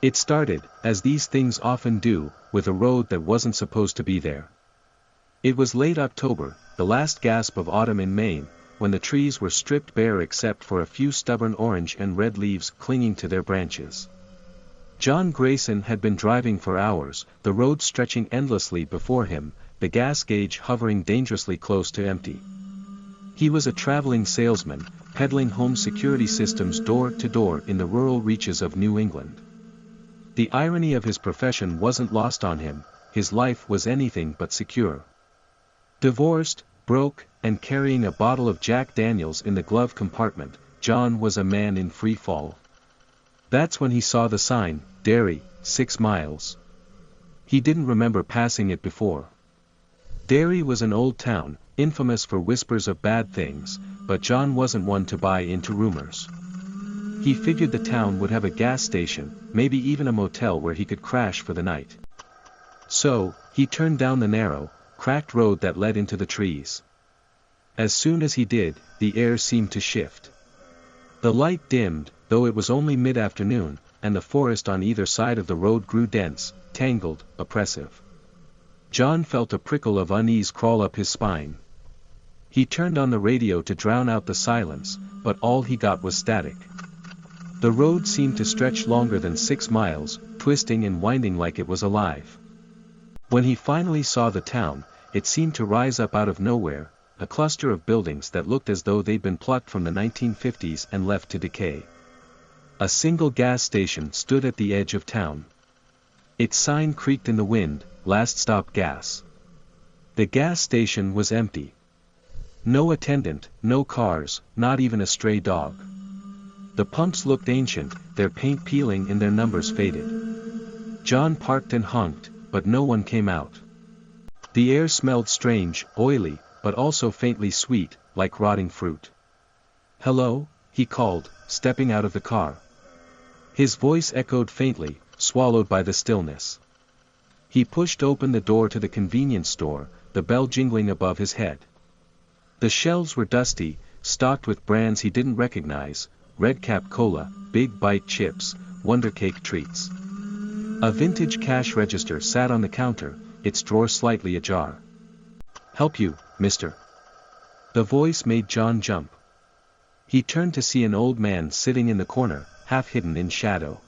It started, as these things often do, with a road that wasn't supposed to be there. It was late October, the last gasp of autumn in Maine, when the trees were stripped bare except for a few stubborn orange and red leaves clinging to their branches. John Grayson had been driving for hours, the road stretching endlessly before him, the gas gauge hovering dangerously close to empty. He was a traveling salesman, peddling home security systems door to door in the rural reaches of New England. The irony of his profession wasn't lost on him, his life was anything but secure. Divorced, broke, and carrying a bottle of Jack Daniels in the glove compartment, John was a man in free fall. That's when he saw the sign, Derry, 6 miles. He didn't remember passing it before. Derry was an old town, infamous for whispers of bad things, but John wasn't one to buy into rumors. He figured the town would have a gas station, maybe even a motel where he could crash for the night. So, he turned down the narrow, cracked road that led into the trees. As soon as he did, the air seemed to shift. The light dimmed, though it was only mid-afternoon, and the forest on either side of the road grew dense, tangled, oppressive. John felt a prickle of unease crawl up his spine. He turned on the radio to drown out the silence, but all he got was static. The road seemed to stretch longer than 6 miles, twisting and winding like it was alive. When he finally saw the town, it seemed to rise up out of nowhere, a cluster of buildings that looked as though they'd been plucked from the 1950s and left to decay. A single gas station stood at the edge of town. Its sign creaked in the wind, "Last Stop Gas." The gas station was empty. No attendant, no cars, not even a stray dog. The pumps looked ancient, their paint peeling and their numbers faded. John parked and honked, but no one came out. The air smelled strange, oily, but also faintly sweet, like rotting fruit. "Hello?" he called, stepping out of the car. His voice echoed faintly, swallowed by the stillness. He pushed open the door to the convenience store, the bell jingling above his head. The shelves were dusty, stocked with brands he didn't recognize, Red Cap Cola, Big Bite chips, Wonder Cake treats. A vintage cash register sat on the counter, its drawer slightly ajar. "Help you, mister?" The voice made John jump. He turned to see an old man sitting in the corner, half hidden in shadow.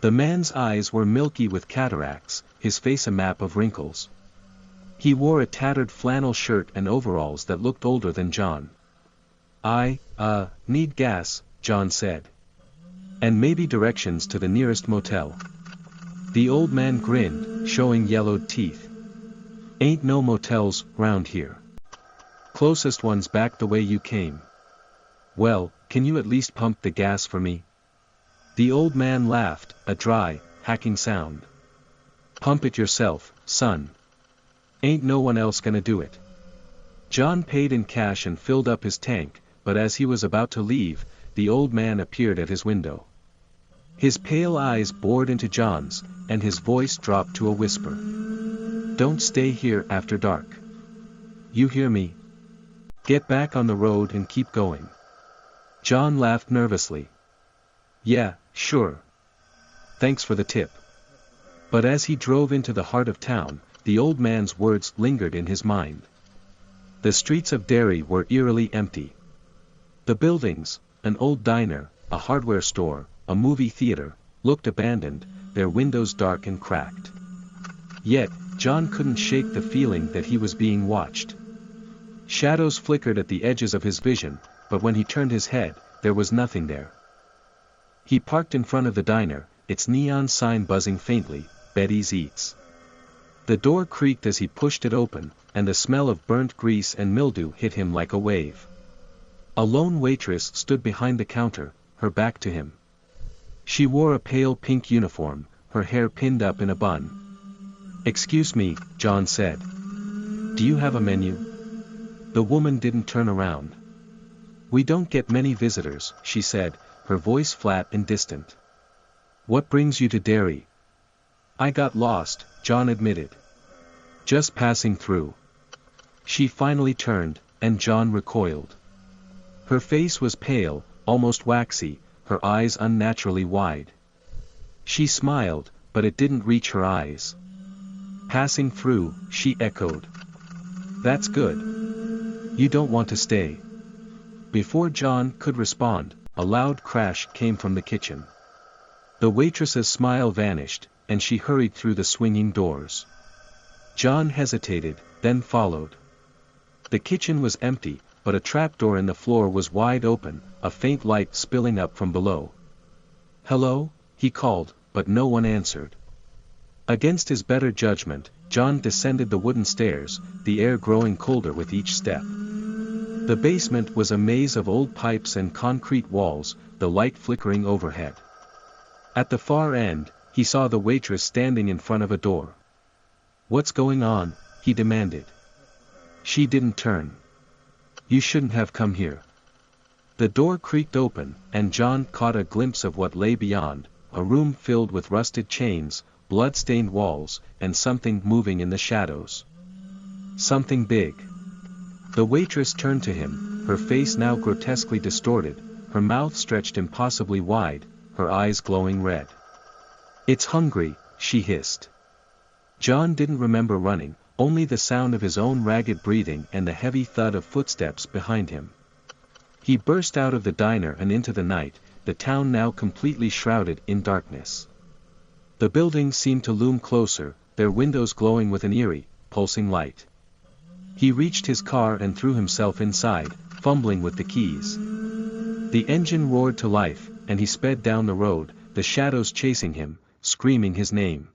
The man's eyes were milky with cataracts, his face a map of wrinkles. He wore a tattered flannel shirt and overalls that looked older than John. "I need gas," John said. "And maybe directions to the nearest motel." The old man grinned, showing yellowed teeth. "Ain't no motels round here. Closest one's back the way you came." "Well, can you at least pump the gas for me?" The old man laughed, a dry, hacking sound. "Pump it yourself, son. Ain't no one else gonna do it." John paid in cash and filled up his tank, but as he was about to leave, the old man appeared at his window. His pale eyes bored into John's, and his voice dropped to a whisper. "Don't stay here after dark. You hear me? Get back on the road and keep going." John laughed nervously. "Yeah, sure. Thanks for the tip." But as he drove into the heart of town, the old man's words lingered in his mind. The streets of Derry were eerily empty. The buildings, an old diner, a hardware store, a movie theater, looked abandoned, their windows dark and cracked. Yet, John couldn't shake the feeling that he was being watched. Shadows flickered at the edges of his vision, but when he turned his head, there was nothing there. He parked in front of the diner, its neon sign buzzing faintly, "Betty's Eats." The door creaked as he pushed it open, and the smell of burnt grease and mildew hit him like a wave. A lone waitress stood behind the counter, her back to him. She wore a pale pink uniform, her hair pinned up in a bun. "Excuse me," John said. "Do you have a menu?" The woman didn't turn around. "We don't get many visitors," she said, her voice flat and distant. "What brings you to Derry?" "I got lost," John admitted. "Just passing through." She finally turned, and John recoiled. Her face was pale, almost waxy, her eyes unnaturally wide. She smiled, but it didn't reach her eyes. Passing through, she echoed. That's good. You don't want to stay. Before John could respond, a loud crash came from the kitchen. The waitress's smile vanished, and she hurried through the swinging doors. John hesitated, then followed. The kitchen was empty, but a trapdoor in the floor was wide open, a faint light spilling up from below. "Hello?" he called, but no one answered. Against his better judgment, John descended the wooden stairs, the air growing colder with each step. The basement was a maze of old pipes and concrete walls, the light flickering overhead. At the far end, he saw the waitress standing in front of a door. "What's going on?" he demanded. She didn't turn. "You shouldn't have come here." The door creaked open, and John caught a glimpse of what lay beyond, a room filled with rusted chains, blood-stained walls, and something moving in the shadows. Something big. The waitress turned to him, her face now grotesquely distorted, her mouth stretched impossibly wide, her eyes glowing red. "It's hungry," she hissed. John didn't remember running, only the sound of his own ragged breathing and the heavy thud of footsteps behind him. He burst out of the diner and into the night, the town now completely shrouded in darkness. The buildings seemed to loom closer, their windows glowing with an eerie, pulsing light. He reached his car and threw himself inside, fumbling with the keys. The engine roared to life, and he sped down the road, the shadows chasing him, screaming his name.